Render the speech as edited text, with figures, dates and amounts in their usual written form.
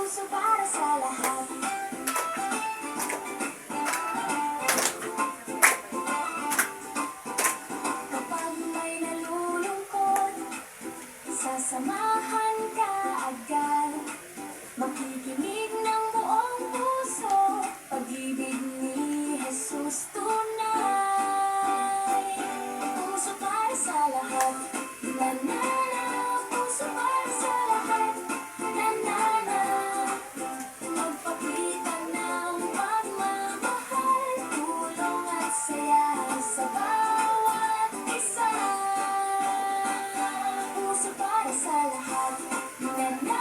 puso para sa lahat. Kapag may nalulungkot, sasamahan ka agad. Makikinig ng buong puso, pag-ibig ni Jesus tunay. Puso para sa lahat, nanana. Puso para sa lahat, nanana. Magpakita ng pagmamahal, tulong at saya sa bawat isa. Puso para sa lahat, nanana.